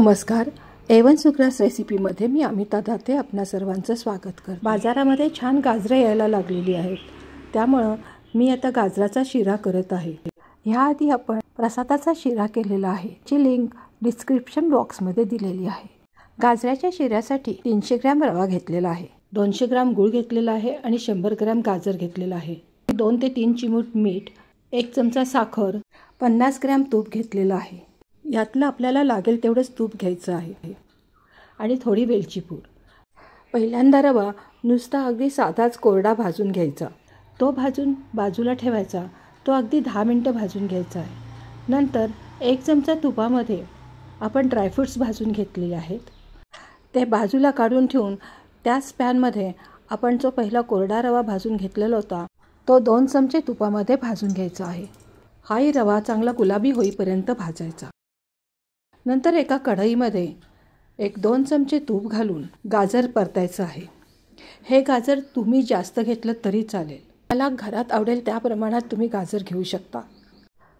नमस्कार. एवन सुग्रास रेसिपीमध्ये मी अमिता दाते आपणा सर्वांचं स्वागत करते. बाजारामध्ये छान गाजरं यायला लागलेली आहेत, त्यामुळं मी आता गाजराचा शिरा करत आहे. ह्याआधी आपण प्रसादाचा शिरा केलेला आहे, ची लिंक डिस्क्रिप्शन बॉक्समध्ये दिलेली आहे. गाजराच्या शिऱ्यासाठी 300 ग्रॅम रवा घेतलेला आहे, 200 ग्रॅम गूळ घेतलेला आहे आणि 100 ग्रॅम गाजर घेतलेला आहे. 2 ते 3 चिमूट मीठ, 1 चमचा साखर, 50 ग्रॅम तूप घेतलेलं आहे. यातलं आपल्याला लागेल तेवढंच तूप घ्यायचं आहे आणि थोडी वेलची पूड. पहिल्यांदा रवा नुसता अगदी साधाच कोरडा भाजून घ्यायचा. तो भाजून बाजूला ठेवायचा. तो अगदी 10 मिनटं भाजून घ्यायचा आहे. नंतर 1 चमचा तुपामध्ये आपण ड्रायफ्रूट्स भाजून घेतलेले आहेत, ते बाजूला काढून ठेवून त्याच पॅनमध्ये आपण जो पहिला कोरडा रवा भाजून घेतलेला होता तो 2 चमचे तुपामध्ये भाजून घ्यायचा आहे. हाही रवा चांगला गुलाबी होईपर्यंत भाजायचा. नंतर एका कढईमध्ये 1-2 चमचे तूप घालून गाजर परतायचं आहे. हे गाजर तुम्ही जास्त घेतलं तरी चालेल, मला घरात आवडेल त्या प्रमाणात तुम्ही गाजर घेऊ शकता.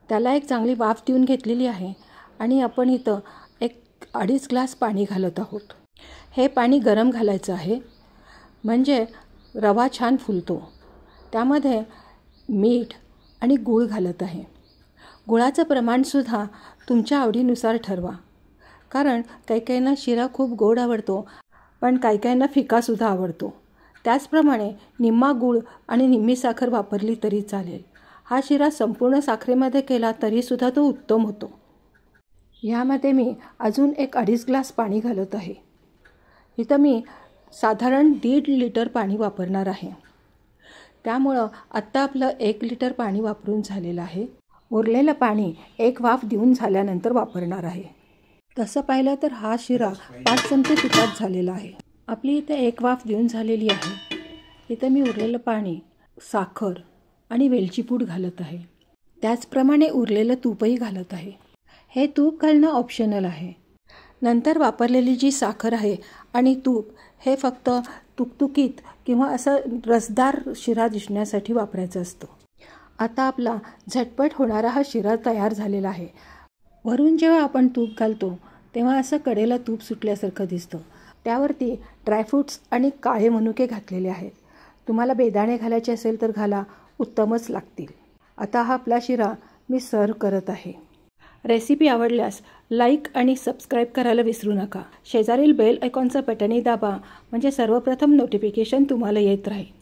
त्याला एक चांगली वाफ देऊन घेतलेली आहे आणि आपण इथं 1-2.5 ग्लास पाणी घालत आहोत. हे पाणी गरम घालायचं आहे म्हणजे रवा छान फुलतो. त्यामध्ये मीठ आणि गूळ घालत आहे. गुळाचं प्रमाणसुद्धा तुमच्या आवडीनुसार ठरवा, कारण काही काहींना शिरा खूप गोड आवडतो, पण काही काहींना फिकासुद्धा आवडतो. त्याचप्रमाणे निम्मा गूळ आणि निम्मी साखर वापरली तरी चालेल. हा शिरा संपूर्ण साखरेमध्ये केला तरीसुद्धा तो उत्तम होतो. यामध्ये मी अजून 1-2.5 ग्लास पाणी घालत आहे. इथं मी साधारण 1.5 लिटर पाणी वापरणार आहे. त्यामुळं आत्ता आपलं 1 लिटर पाणी वापरून झालेलं आहे. उरलेलं पाणी 1 वाफ देऊन झाल्यानंतर वापरणार आहे. तसं पाहिलं तर हा शिरा 5 चमचे तुपात झालेला आहे. आपली इथे 1 वाफ देऊन झालेली आहे. इथं मी उरलेलं पाणी, साखर आणि वेलची पूड घालत आहे. त्याचप्रमाणे उरलेलं तूपही घालत आहे. हे तूप घालणं ऑप्शनल आहे. नंतर वापरलेली जी साखर आहे आणि तूप हे फक्त तुकतुकीत किंवा असं रसदार शिरा दिसण्यासाठी वापरायचं असतं. आता आपला झटपट होणारा हा शिरा तयार झालेला आहे. वरून जेव्हा आपण तूप घालतो तेव्हा असं कडेला तूप सुटल्यासारखं दिसतं. त्यावरती ड्रायफ्रूट्स आणि काळे मनुके घातलेले आहेत. तुम्हाला बेदाणे घालायचे असेल तर घाला, उत्तमच लागतील. आता हा आपला शिरा मी सर्व करत आहे. रेसिपी आवडल्यास लाईक आणि सबस्क्राईब करायला विसरू नका. शेजारील बेल आयकॉनचं बटनही दाबा म्हणजे सर्वप्रथम नोटिफिकेशन तुम्हाला येत राहील.